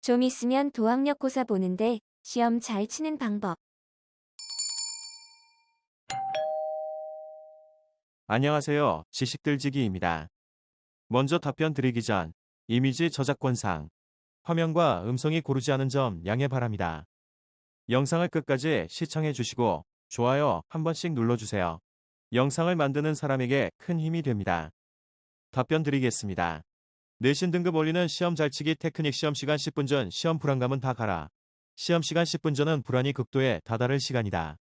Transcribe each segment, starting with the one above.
좀 있으면 도학력고사 보는데 시험 잘 치는 방법. 안녕하세요. 지식들지기입니다. 먼저 답변 드리기 전 이미지 저작권상 화면과 음성이 고르지 않은 점 양해 바랍니다. 영상을 끝까지 시청해 주시고 좋아요 한 번씩 눌러주세요. 영상을 만드는 사람에게 큰 힘이 됩니다. 답변 드리겠습니다. 내신 등급 올리는 시험 잘치기 테크닉. 시험 시간 10분 전 시험 불안감은 다 가라. 시험 시간 10분 전은 불안이 극도에 다다를 시간이다.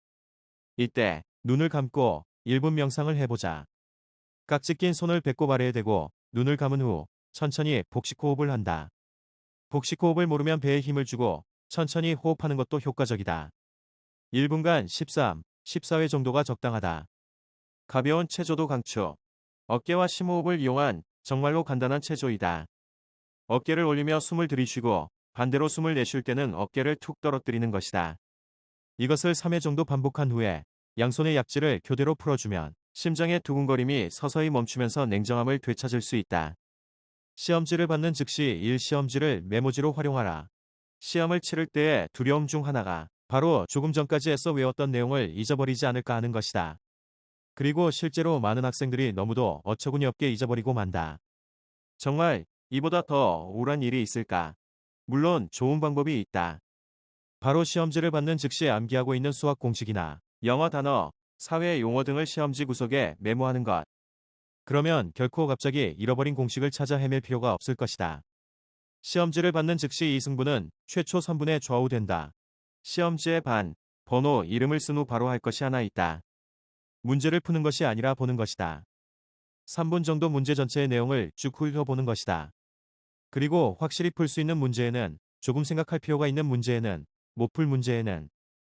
이때 눈을 감고 1분 명상을 해보자. 깍지 낀 손을 배꼽 아래에 대고 눈을 감은 후 천천히 복식 호흡을 한다. 복식 호흡을 모르면 배에 힘을 주고 천천히 호흡하는 것도 효과적이다. 1분간 13, 14회 정도가 적당하다. 가벼운 체조도 강추. 어깨와 심호흡을 이용한 정말로 간단한 체조이다. 어깨를 올리며 숨을 들이쉬고 반대로 숨을 내쉴 때는 어깨를 툭 떨어뜨리는 것이다. 이것을 3회 정도 반복한 후에 양손의 약지를 교대로 풀어주면 심장의 두근거림이 서서히 멈추면서 냉정함을 되찾을 수 있다. 시험지를 받는 즉시 1시험지를 메모지로 활용하라. 시험을 치를 때의 두려움 중 하나가 바로 조금 전까지 애써 외웠던 내용을 잊어버리지 않을까 하는 것이다. 그리고 실제로 많은 학생들이 너무도 어처구니 없게 잊어버리고 만다. 정말 이보다 더 우울한 일이 있을까? 물론 좋은 방법이 있다. 바로 시험지를 받는 즉시 암기하고 있는 수학 공식이나 영어 단어, 사회 용어 등을 시험지 구석에 메모하는 것. 그러면 결코 갑자기 잃어버린 공식을 찾아 헤맬 필요가 없을 것이다. 시험지를 받는 즉시 이 승부는 최초 3분에 좌우된다. 시험지의 반, 번호, 이름을 쓴 후 바로 할 것이 하나 있다. 문제를 푸는 것이 아니라 보는 것이다. 3분 정도 문제 전체의 내용을 쭉 훑어보는 것이다. 그리고 확실히 풀 수 있는 문제에는, 조금 생각할 필요가 있는 문제에는, 못 풀 문제에는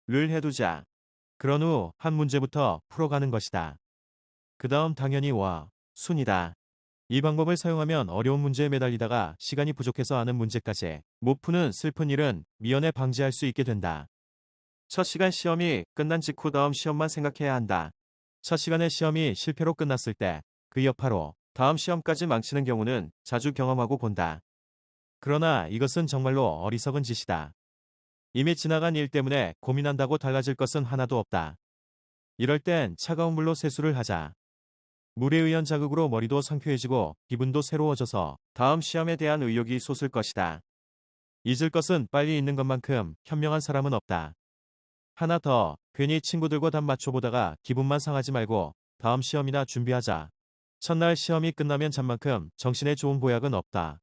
를 해두자. 그런 후 한 문제부터 풀어가는 것이다. 그 다음 당연히 와, 순이다. 이 방법을 사용하면 어려운 문제에 매달리다가 시간이 부족해서 아는 문제까지 못 푸는 슬픈 일은 미연에 방지할 수 있게 된다. 첫 시간 시험이 끝난 직후 다음 시험만 생각해야 한다. 첫 시간의 시험이 실패로 끝났을 때 그 여파로 다음 시험까지 망치는 경우는 자주 경험하고 본다. 그러나 이것은 정말로 어리석은 짓이다. 이미 지나간 일 때문에 고민한다고 달라질 것은 하나도 없다. 이럴 땐 차가운 물로 세수를 하자. 물에 의한 자극으로 머리도 상쾌해지고 기분도 새로워져서 다음 시험에 대한 의욕이 솟을 것이다. 잊을 것은 빨리 잊는 것만큼 현명한 사람은 없다. 하나 더, 괜히 친구들과 답 맞춰보다가 기분만 상하지 말고 다음 시험이나 준비하자. 첫날 시험이 끝나면 잠만큼 정신에 좋은 보약은 없다.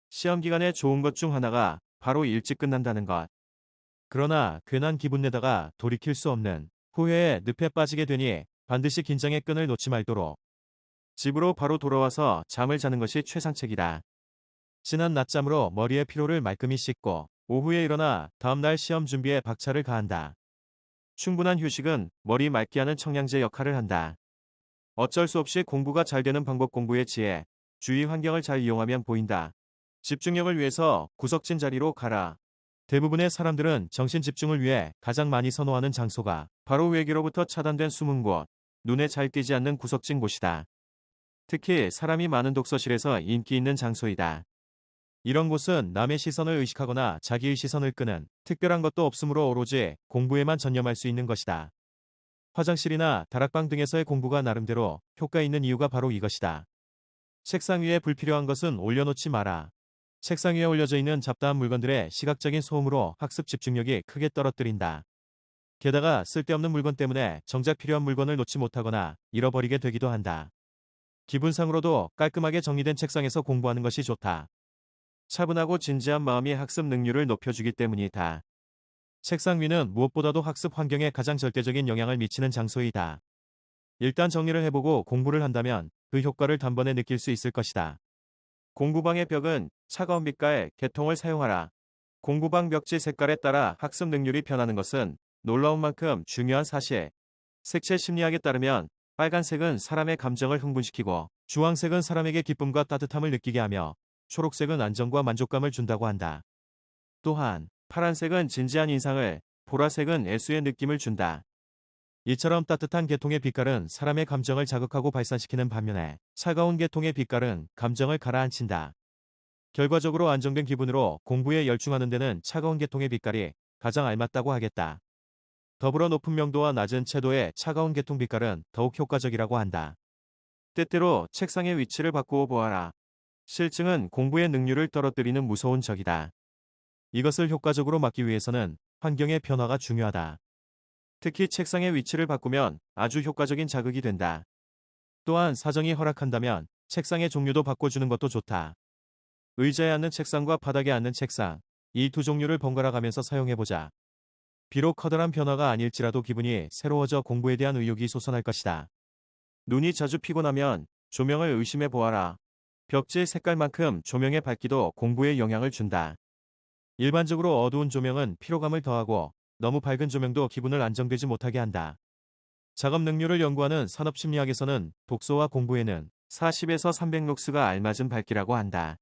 시험 기간에 좋은 것 중 하나가 바로 일찍 끝난다는 것. 그러나 괜한 기분 내다가 돌이킬 수 없는 후회에 늪에 빠지게 되니 반드시 긴장의 끈을 놓지 말도록 집으로 바로 돌아와서 잠을 자는 것이 최상책이다. 진한 낮잠으로 머리의 피로를 말끔히 씻고 오후에 일어나 다음날 시험 준비에 박차를 가한다. 충분한 휴식은 머리 맑게 하는 청량제 역할을 한다. 어쩔 수 없이 공부가 잘 되는 방법. 공부의 지혜, 주위 환경을 잘 이용하면 보인다. 집중력을 위해서 구석진 자리로 가라. 대부분의 사람들은 정신 집중을 위해 가장 많이 선호하는 장소가 바로 외계로부터 차단된 숨은 곳, 눈에 잘 띄지 않는 구석진 곳이다. 특히 사람이 많은 독서실에서 인기 있는 장소이다. 이런 곳은 남의 시선을 의식하거나 자기의 시선을 끄는 특별한 것도 없으므로 오로지 공부에만 전념할 수 있는 것이다. 화장실이나 다락방 등에서의 공부가 나름대로 효과 있는 이유가 바로 이것이다. 책상 위에 불필요한 것은 올려놓지 마라. 책상 위에 올려져 있는 잡다한 물건들의 시각적인 소음으로 학습 집중력이 크게 떨어뜨린다. 게다가 쓸데없는 물건 때문에 정작 필요한 물건을 놓지 못하거나 잃어버리게 되기도 한다. 기분상으로도 깔끔하게 정리된 책상에서 공부하는 것이 좋다. 차분하고 진지한 마음이 학습 능률을 높여주기 때문이다. 책상 위는 무엇보다도 학습 환경에 가장 절대적인 영향을 미치는 장소이다. 일단 정리를 해보고 공부를 한다면 그 효과를 단번에 느낄 수 있을 것이다. 공부방의 벽은 차가운 빛깔 개통을 사용하라. 공부방 벽지 색깔에 따라 학습 능률이 변하는 것은 놀라운 만큼 중요한 사실. 색채 심리학에 따르면 빨간색은 사람의 감정을 흥분시키고 주황색은 사람에게 기쁨과 따뜻함을 느끼게 하며 초록색은 안정과 만족감을 준다고 한다. 또한 파란색은 진지한 인상을, 보라색은 애수의 느낌을 준다. 이처럼 따뜻한 계통의 빛깔은 사람의 감정을 자극하고 발산시키는 반면에 차가운 계통의 빛깔은 감정을 가라앉힌다. 결과적으로 안정된 기분으로 공부에 열중하는 데는 차가운 계통의 빛깔이 가장 알맞다고 하겠다. 더불어 높은 명도와 낮은 채도의 차가운 계통 빛깔은 더욱 효과적이라고 한다. 때때로 책상의 위치를 바꾸어 보아라. 실증은 공부의 능률을 떨어뜨리는 무서운 적이다. 이것을 효과적으로 막기 위해서는 환경의 변화가 중요하다. 특히 책상의 위치를 바꾸면 아주 효과적인 자극이 된다. 또한 사정이 허락한다면 책상의 종류도 바꿔주는 것도 좋다. 의자에 앉는 책상과 바닥에 앉는 책상, 이 두 종류를 번갈아 가면서 사용해보자. 비록 커다란 변화가 아닐지라도 기분이 새로워져 공부에 대한 의욕이 솟아날 것이다. 눈이 자주 피곤하면 조명을 의심해 보아라. 벽지 색깔만큼 조명의 밝기도 공부에 영향을 준다. 일반적으로 어두운 조명은 피로감을 더하고 너무 밝은 조명도 기분을 안정되지 못하게 한다. 작업 능률을 연구하는 산업심리학에서는 독서와 공부에는 40에서 300룩스가 알맞은 밝기라고 한다.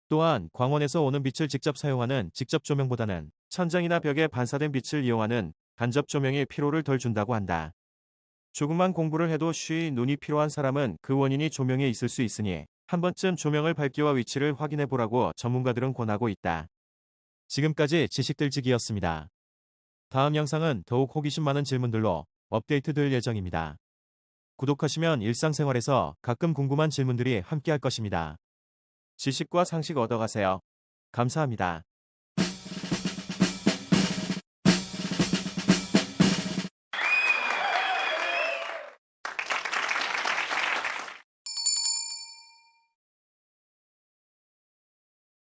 또한 광원에서 오는 빛을 직접 사용하는 직접 조명보다는 천장이나 벽에 반사된 빛을 이용하는 간접 조명이 피로를 덜 준다고 한다. 조금만 공부를 해도 쉬이 눈이 피로한 사람은 그 원인이 조명에 있을 수 있으니 한 번쯤 조명을 밝기와 위치를 확인해 보라고 전문가들은 권하고 있다. 지금까지 지식들지기였습니다. 다음 영상은 더욱 호기심 많은 질문들로 업데이트될 예정입니다. 구독하시면 일상생활에서 가끔 궁금한 질문들이 함께할 것입니다. 지식과 상식 얻어가세요. 감사합니다.